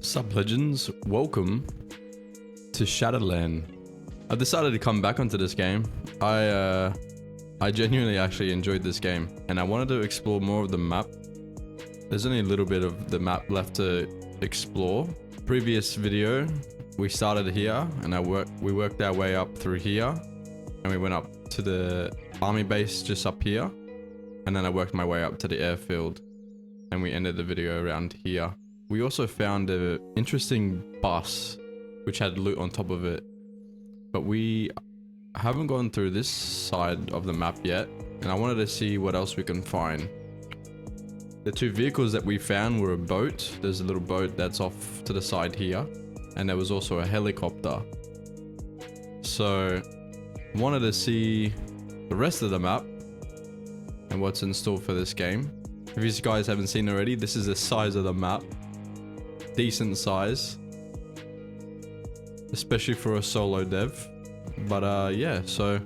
Sup legends, welcome to Shatterland. I decided to come back onto this game. I genuinely actually enjoyed this game and I wanted to explore more of the map. There's only a little bit of the map left to explore. Previous video, we started here and we worked our way up through here and we went up to the army base just up here, and then I worked my way up to the airfield and we ended the video around here. We also found an interesting bus which had loot on top of it, but we haven't gone through this side of the map yet, and I wanted to see what else we can find. The two vehicles that we found were a boat. There's a little boat that's off to the side here, and there was also a helicopter. So wanted to see the rest of the map and what's in store for this game. If you guys haven't seen already, this is the size of the map. Decent size, especially for a solo dev. But yeah, so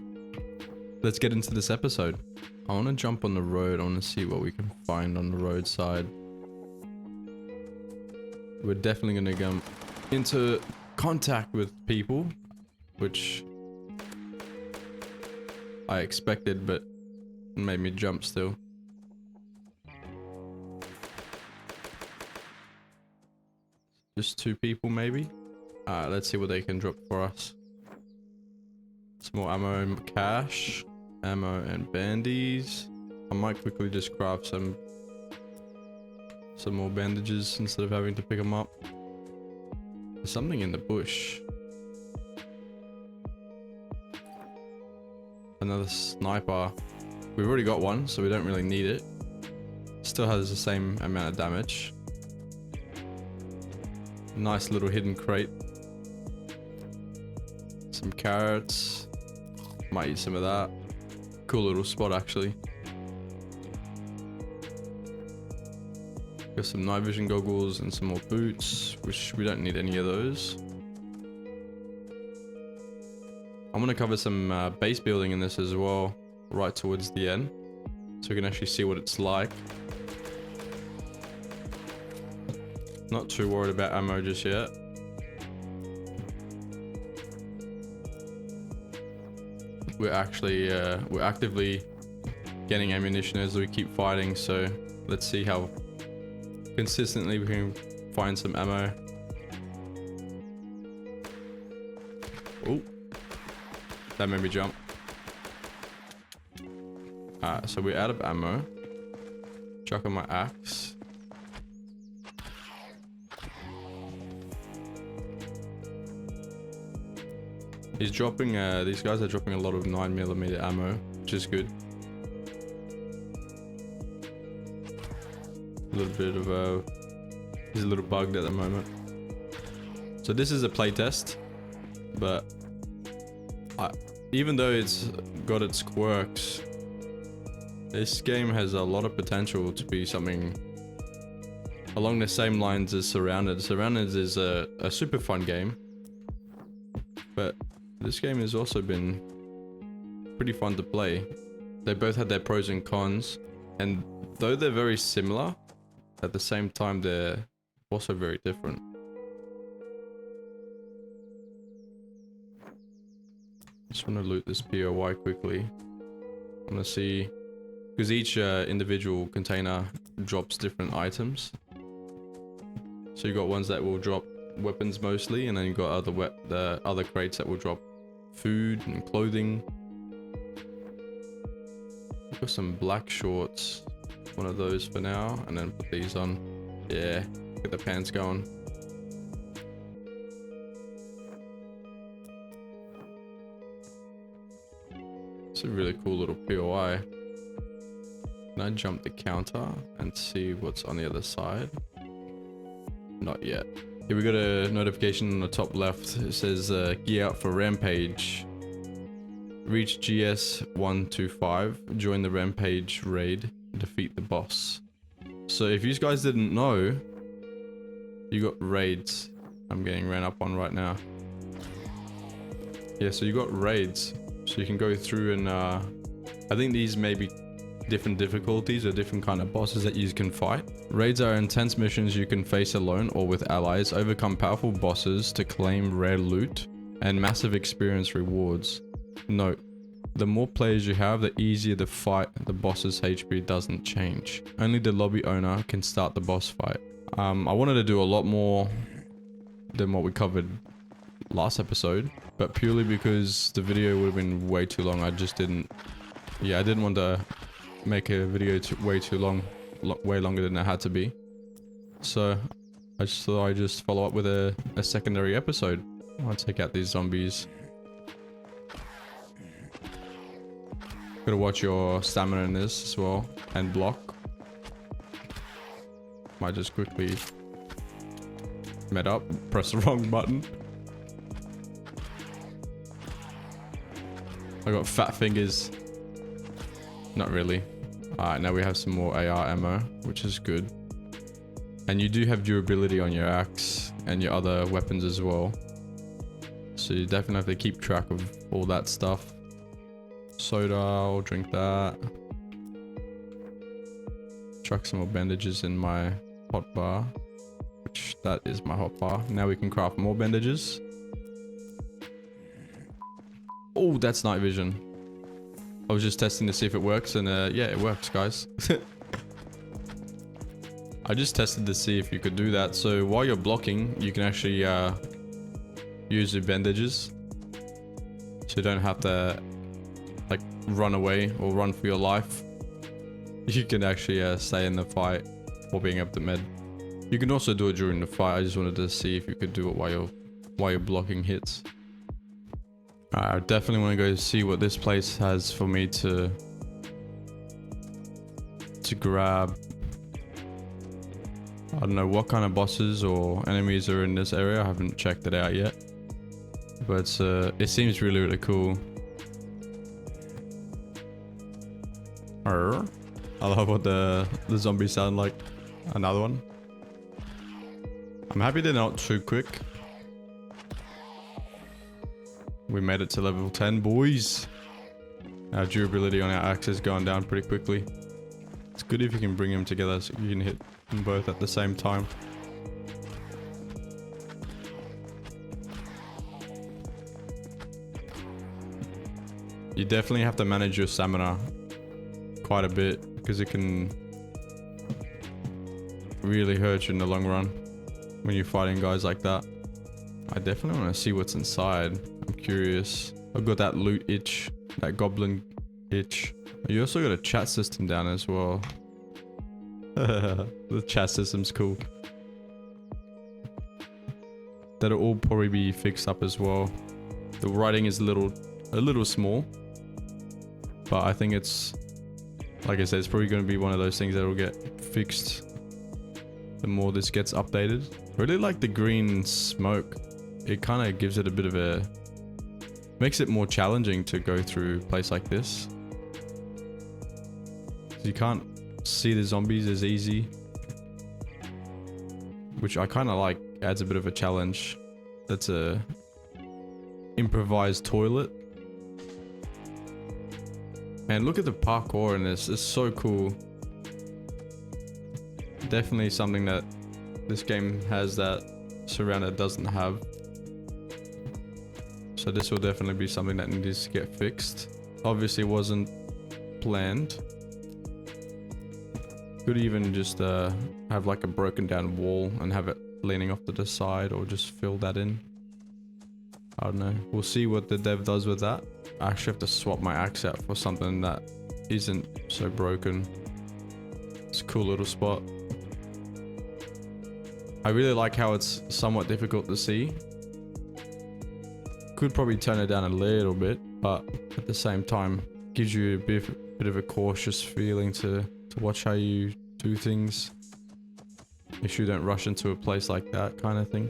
let's get into this episode. I want to jump on the road. I want to see what we can find on the roadside. We're definitely going to go into contact with people, which I expected, but made me jump still. Just two people maybe. Let's see what they can drop for us. Some more ammo and cash. Ammo and bandies. I might quickly just craft some more bandages instead of having to pick them up. There's something in the bush. Another sniper. We've already got one, so we don't really need it. Still has the same amount of damage. Nice little hidden crate. Some carrots. Might eat some of that. Cool little spot actually. Got some night vision goggles and some more boots, which we don't need any of those. I'm gonna cover some base building in this as well, right towards the end, so we can actually see what it's like. Not too worried about ammo just yet. We're actively getting ammunition as we keep fighting, so let's see how consistently we can find some ammo. Oh, that made me jump. So we're out of ammo. Chuck on my axe. He's dropping, these guys are dropping a lot of 9mm ammo, which is good. A little bit of he's a little bugged at the moment. So this is a playtest, but even though it's got its quirks, this game has a lot of potential to be something along the same lines as Surrounded. Surrounded is a super fun game, but this game has also been pretty fun to play. They both had their pros and cons, and though they're very similar, at the same time they're also very different. Just want to loot this POI quickly. I want to see, because each individual container drops different items. So you got ones that will drop weapons mostly, and then you got the other crates that will drop food and clothing. Got some black shorts, one of those for now, and then put these on. Yeah, get the pants going. It's a really cool little POI. Can I jump the counter and see what's on the other side? Not yet. Here we got a notification on the top left. It says gear up for rampage. Reach GS 125. Join the rampage raid. Defeat the boss. So if you guys didn't know, you got raids. I'm getting ran up on right now. Yeah, so you got raids. So you can go through and I think these maybe different difficulties or different kind of bosses that you can fight. Raids are intense missions you can face alone or with allies, overcome powerful bosses to claim rare loot and massive experience rewards. Note, the more players you have, the easier the fight. The boss's HP doesn't change. Only the lobby owner can start the boss fight. I wanted to do a lot more than what we covered last episode, but purely because the video would have been way too long. I just didn't, I didn't want to make a video way too long, way longer than it had to be. So I just thought I'd just follow up with a secondary episode. I'll take out these zombies. Gotta watch your stamina in this as well, and block. Might just quickly met up, press the wrong button. I got fat fingers. Not really. Alright, now we have some more AR ammo, which is good. And you do have durability on your axe and your other weapons as well. So you definitely have to keep track of all that stuff. Soda, I'll drink that. Chuck some more bandages in my hot bar. Which, that is my hot bar. Now we can craft more bandages. Oh, that's night vision. I was just testing to see if it works, and yeah, it works, guys. I just tested to see if you could do that. So while you're blocking, you can actually use your bandages. So you don't have to like run away or run for your life. You can actually stay in the fight while being up to med. You can also do it during the fight. I just wanted to see if you could do it while you're blocking hits. I definitely want to go see what this place has for me to grab. I don't know what kind of bosses or enemies are in this area. I haven't checked it out yet, but it seems really, really cool. I love what the zombies sound like. Another one. I'm happy they're not too quick. We made it to level 10, boys. Our durability on our axe is going down pretty quickly. It's good if you can bring them together so you can hit them both at the same time. You definitely have to manage your stamina quite a bit because it can really hurt you in the long run when you're fighting guys like that. I definitely want to see what's inside. I'm curious. I've got that loot itch, that goblin itch. You also got a chat system down as well. The chat system's cool. That'll all probably be fixed up as well. The writing is a little small, but I think it's, like I said, it's probably going to be one of those things that will get fixed the more this gets updated. I really like the green smoke. It kind of gives it a bit of a, makes it more challenging to go through a place like this. You can't see the zombies as easy, which I kind of like. Adds a bit of a challenge. That's a improvised toilet. And look at the parkour in this. It's so cool. Definitely something that this game has that Surrounded doesn't have. So this will definitely be something that needs to get fixed. Obviously wasn't planned. Could even just have like a broken down wall and have it leaning off to the side, or just fill that in. I don't know. We'll see what the dev does with that. I actually have to swap my axe out for something that isn't so broken. It's a cool little spot. I really like how it's somewhat difficult to see. Could probably turn it down a little bit, but at the same time gives you a bit of a cautious feeling to watch how you do things. If you don't rush into a place like that kind of thing.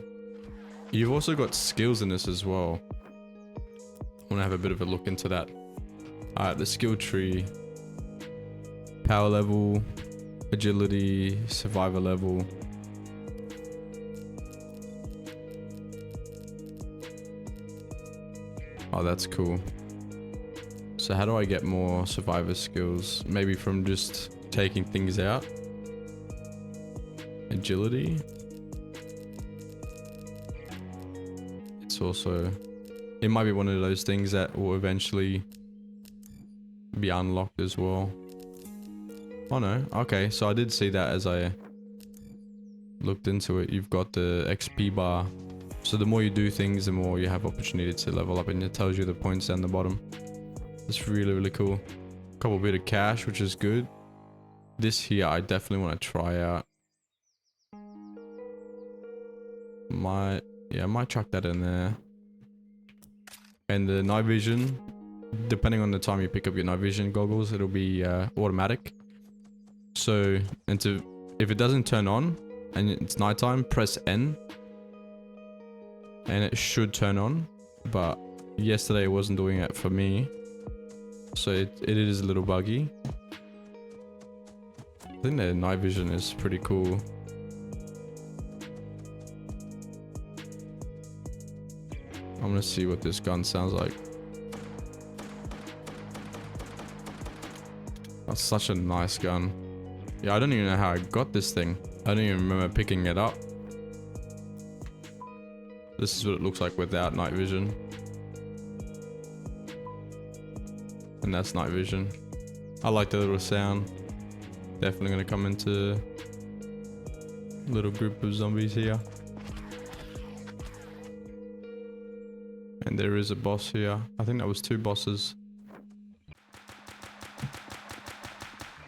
You've also got skills in this as well. I want to have a bit of a look into that. Alright, the skill tree. Power level, agility, survivor level. Oh, that's cool. So how do I get more survivor skills? Maybe from just taking things out. Agility. It's also, it might be one of those things that will eventually be unlocked as well. Oh no, okay, so I did see that as I looked into it. You've got the XP bar. So the more you do things, the more you have opportunity to level up, and it tells you the points down the bottom. It's really, really cool. Couple bit of cash, which is good. This here, I definitely want to try out. Might chuck that in there. And the night vision, depending on the time you pick up your night vision goggles, it'll be automatic. So, if it doesn't turn on and it's nighttime, press N. And it should turn on. But yesterday it wasn't doing it for me. So it is a little buggy. I think the night vision is pretty cool. I'm gonna see what this gun sounds like. That's such a nice gun. Yeah, I don't even know how I got this thing. I don't even remember picking it up. This is what it looks like without night vision. And that's night vision. I like the little sound. Definitely gonna come into a little group of zombies here. And there is a boss here. I think that was 2 bosses.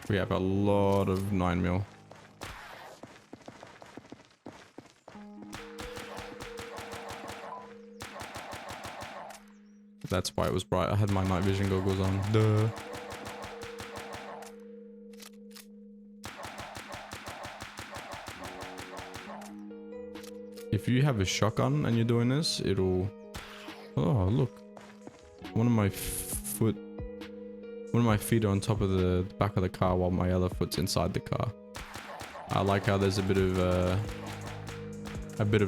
We have a lot of 9mm. That's why it was bright. I had my night vision goggles on. Duh. If you have a shotgun and you're doing this, it'll... Oh, look. One of my feet are on top of the back of the car while my other foot's inside the car. I like how there's a bit of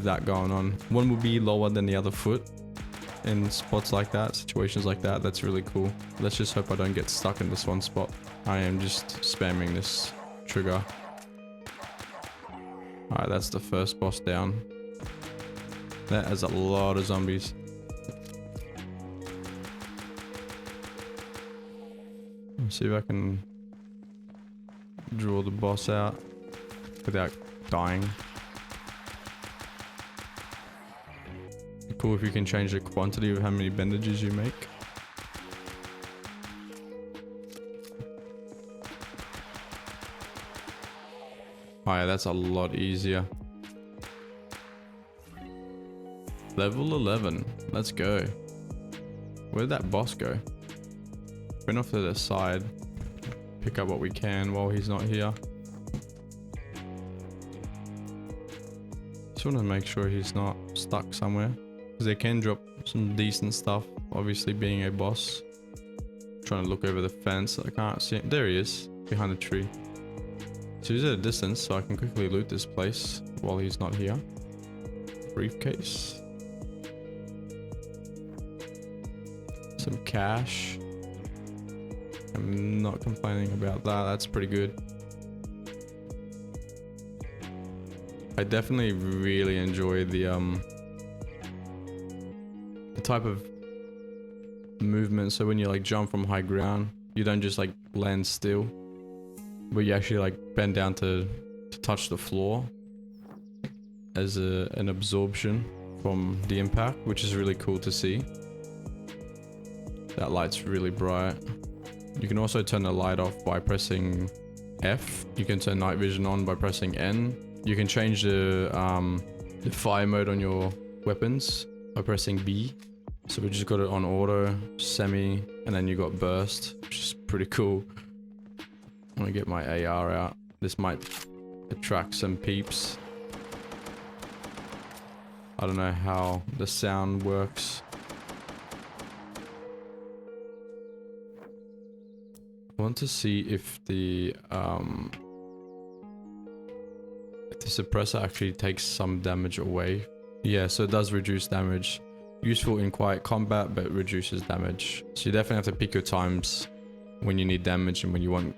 that going on. One will be lower than the other foot in spots like that, situations like that. That's really cool. Let's just hope I don't get stuck in this one spot. I am just spamming this trigger. Alright, that's the first boss down. That has a lot of zombies. Let's see if I can draw the boss out without dying. Cool if you can change the quantity of how many bandages you make. Oh yeah, that's a lot easier. Level 11. Let's go. Where'd that boss go? Went off to the side. Pick up what we can while he's not here. Just want to make sure he's not stuck somewhere. Because they can drop some decent stuff. Obviously being a boss. Trying to look over the fence. I can't see him. There he is. Behind the tree. So he's at a distance, so I can quickly loot this place while he's not here. Briefcase. Some cash. I'm not complaining about that. That's pretty good. I definitely really enjoy the type of movement. So when you like jump from high ground, you don't just like land still, but you actually like bend down to touch the floor as an absorption from the impact, which is really cool to see. That light's really bright. You can also turn the light off by pressing F. You can turn night vision on by pressing N. You can change the fire mode on your weapons by pressing B. So we just got it on auto, semi, and then you got burst, which is pretty cool. I'm gonna get my AR out. This might attract some peeps. I don't know how the sound works. I want to see if the suppressor actually takes some damage away. Yeah, so it does reduce damage. Useful in quiet combat, but reduces damage. So you definitely have to pick your times when you need damage and when you want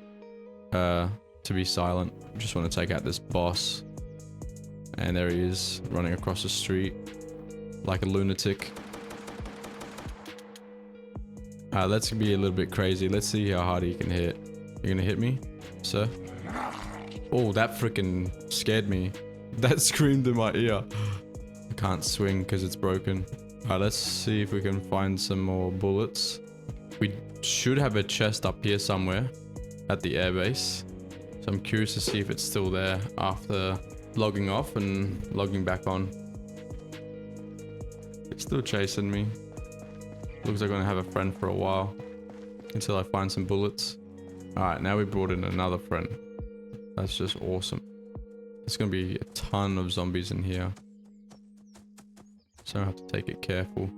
to be silent. You just want to take out this boss. And there he is, running across the street like a lunatic. Let's be a little bit crazy. Let's see how hard he can hit. You're gonna hit me, sir? Oh, that freaking scared me. That screamed in my ear. I can't swing because it's broken. Alright, let's see if we can find some more bullets. We should have a chest up here somewhere at the airbase. So I'm curious to see if it's still there after logging off and logging back on. It's still chasing me. Looks like I'm gonna have a friend for a while until I find some bullets. Alright, now we brought in another friend. That's just awesome. There's gonna be a ton of zombies in here. So I have to take it careful.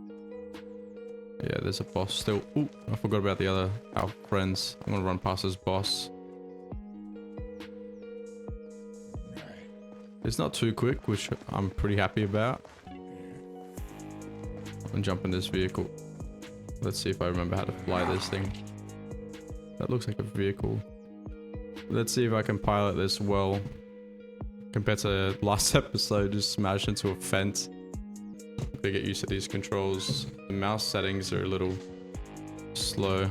Yeah, there's a boss still. Ooh, I forgot about our friends. I'm gonna run past this boss. It's not too quick, which I'm pretty happy about. I'm gonna jump in this vehicle. Let's see if I remember how to fly this thing. That looks like a vehicle. Let's see if I can pilot this well. Compared to last episode, just smashed into a fence. They get used to these controls. The mouse settings are a little slow.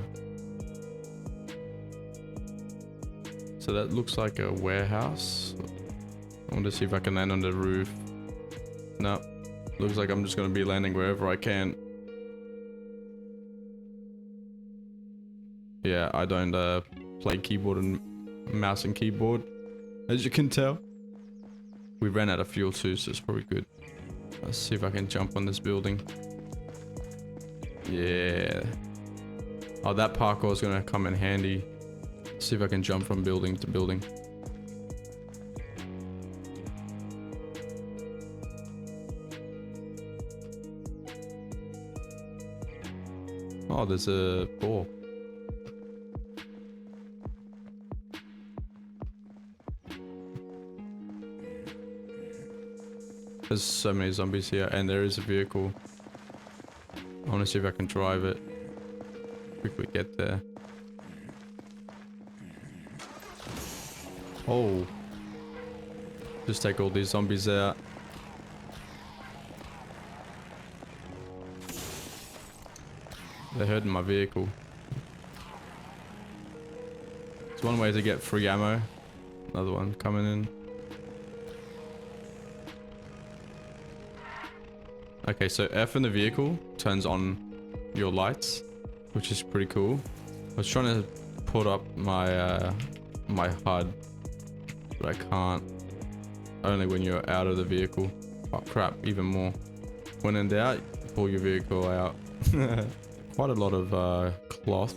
So that looks like a warehouse. I want to see if I can land on the roof. No, looks like I'm just going to be landing wherever I can. Yeah, I don't play keyboard and mouse and keyboard, as you can tell. We ran out of fuel too, so it's probably good. Let's see if I can jump on this building. Yeah. Oh, that parkour is going to come in handy. Let's see if I can jump from building to building. Oh, there's a ball. There's so many zombies here, and there is a vehicle. I want to see if I can drive it. Quickly get there. Oh. Just take all these zombies out. They're hurting my vehicle. It's one way to get free ammo. Another one coming in. Okay, so F in the vehicle turns on your lights, which is pretty cool. I was trying to put up my my HUD, but I can't. Only when you're out of the vehicle. Oh crap, even more. When in doubt, pull your vehicle out. Quite a lot of cloth.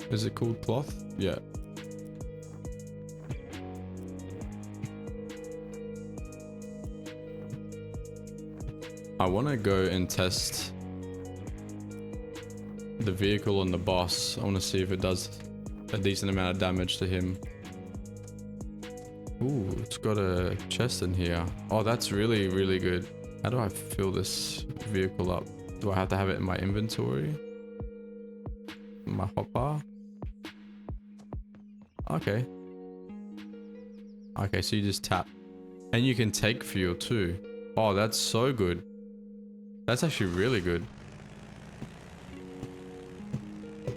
Is it called cloth? Yeah. I want to go and test the vehicle on the boss. I want to see if it does a decent amount of damage to him. Ooh, it's got a chest in here. Oh, that's really, really good. How do I fill this vehicle up? Do I have to have it in my inventory? My hotbar? Okay. Okay, so you just tap. And you can take fuel too. Oh, that's so good. That's actually really good.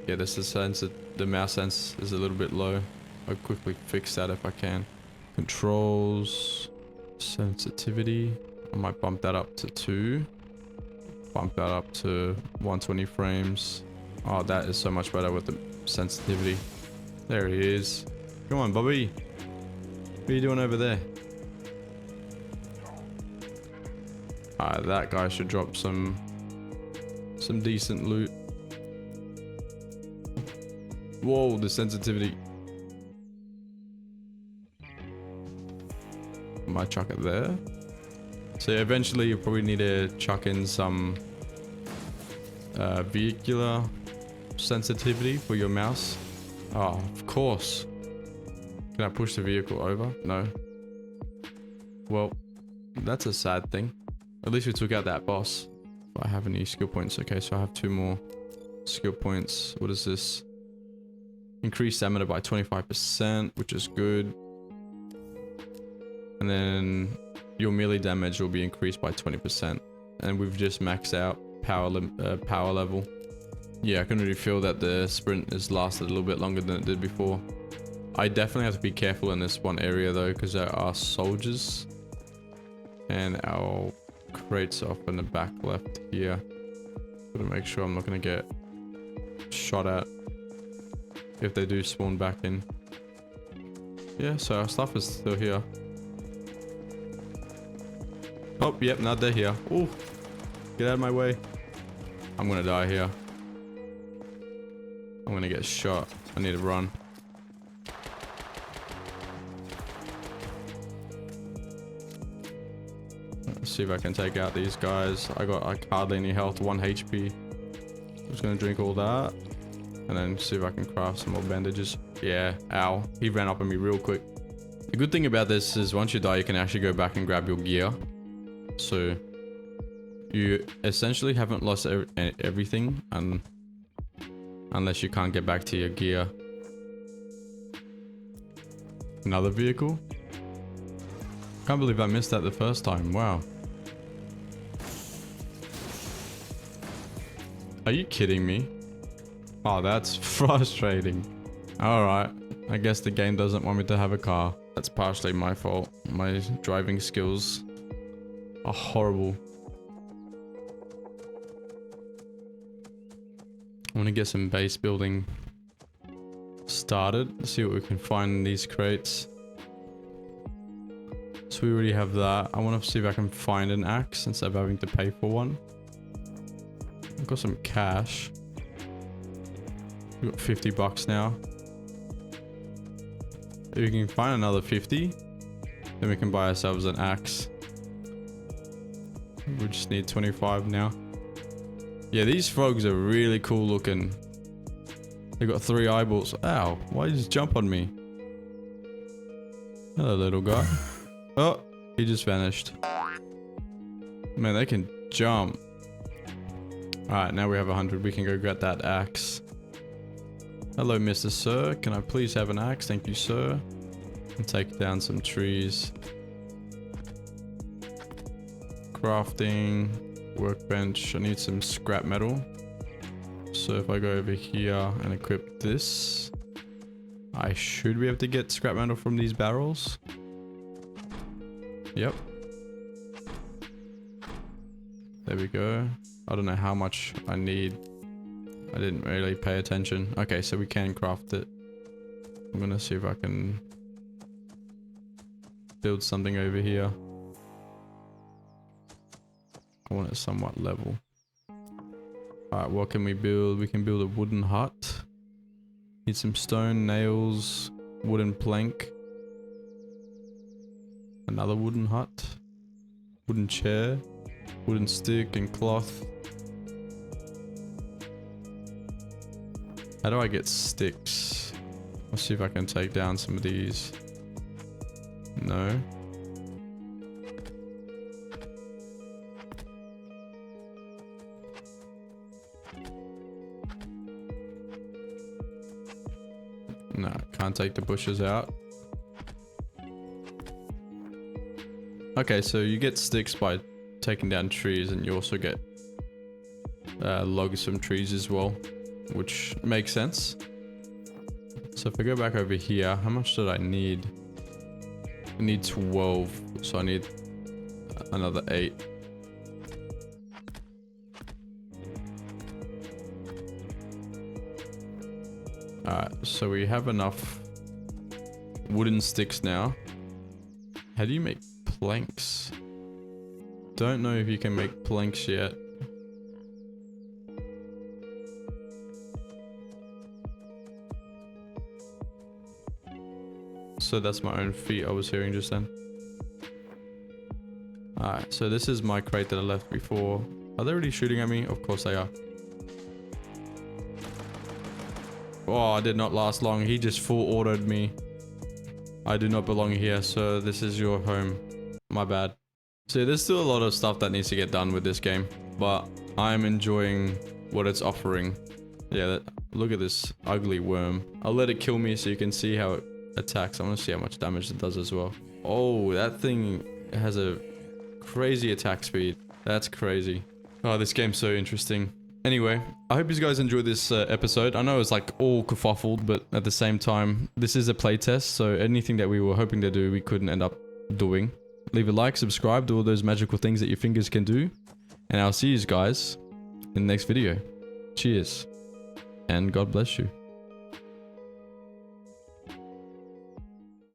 Yeah, this is the mouse sense is a little bit low. I'll quickly fix that if I can. Controls, sensitivity. I might bump that up to 2. Bump that up to 120 frames. Oh, that is so much better with the sensitivity. There he is. Come on, Bobby. What are you doing over there? That guy should drop some decent loot. Whoa, the sensitivity. Might chuck it there. So eventually you probably need to chuck in some vehicular sensitivity for your mouse. Oh, of course. Can I push the vehicle over? No. Well, that's a sad thing. At least we took out that boss. Do I have any skill points? Okay, so I have 2 more skill points. What is this? Increase stamina by 25%, which is good. And then your melee damage will be increased by 20%. And we've just maxed out power level. Yeah, I can really feel that the sprint has lasted a little bit longer than it did before. I definitely have to be careful in this one area though, because there are soldiers. And our crates off in the back left here. Gotta make sure I'm not gonna get shot at if they do spawn back in. Yeah, so our stuff is still here. Oh, yep, now they're here. Oh, get out of my way. I'm gonna die here. I'm gonna get shot. I need to run. Let's see if I can take out these guys. I got like hardly any health, 1 HP. I'm just gonna drink all that. And then see if I can craft some more bandages. Yeah, ow. He ran up on me real quick. The good thing about this is once you die, you can actually go back and grab your gear. So you essentially haven't lost everything unless you can't get back to your gear. Another vehicle? Can't believe I missed that the first time. Wow. Are you kidding me? Oh, that's frustrating. Alright, I guess the game doesn't want me to have a car. That's partially my fault. My driving skills are horrible. I want to get some base building started. Let's see what we can find in these crates. So we already have that. I want to see if I can find an axe instead of having to pay for one. I've got some cash. We've got 50 bucks now. If we can find another 50, then we can buy ourselves an axe. We just need 25 now. Yeah, these frogs are really cool looking. They got 3 eyeballs. Ow, why did you just jump on me? Hello, little guy. Oh, he just vanished. Man, they can jump. Alright, now we have 100. We can go get that axe. Hello, Mr. Sir. Can I please have an axe? Thank you, sir. And take down some trees. Crafting. Workbench. I need some scrap metal. So if I go over here and equip this, I should be able to get scrap metal from these barrels. Yep. There we go. I don't know how much I need. I didn't really pay attention. Okay, so we can craft it. I'm gonna see if I can build something over here. I want it somewhat level. Alright, what can we build? We can build a wooden hut. Need some stone, nails, wooden plank. Another wooden hut. Wooden chair. Wooden stick and cloth. How do I get sticks? Let's see if I can take down some of these. No. No, can't take the bushes out. Okay, so you get sticks by taking down trees, and you also get logs from trees as well, which makes sense. So if I go back over here, how much did I need? I need 12, so I need another 8. Alright, so we have enough wooden sticks now. How do you make planks? Don't know if you can make planks yet. So that's my own feet I was hearing just then. Alright, so this is my crate that I left before. Are they really shooting at me? Of course they are. Oh, I did not last long. He just full autoed me. I do not belong here, so this is your home. My bad. So there's still a lot of stuff that needs to get done with this game, but I'm enjoying what it's offering. Yeah, look at this ugly worm. I'll let it kill me so you can see how it attacks. I want to see how much damage it does as well. Oh, that thing has a crazy attack speed. That's crazy. Oh, this game's so interesting. Anyway, I hope you guys enjoyed this episode. I know it's like all kerfuffled, but at the same time, this is a playtest, so anything that we were hoping to do, we couldn't end up doing. Leave a like, subscribe, do all those magical things that your fingers can do. And I'll see you guys in the next video. Cheers. And God bless you.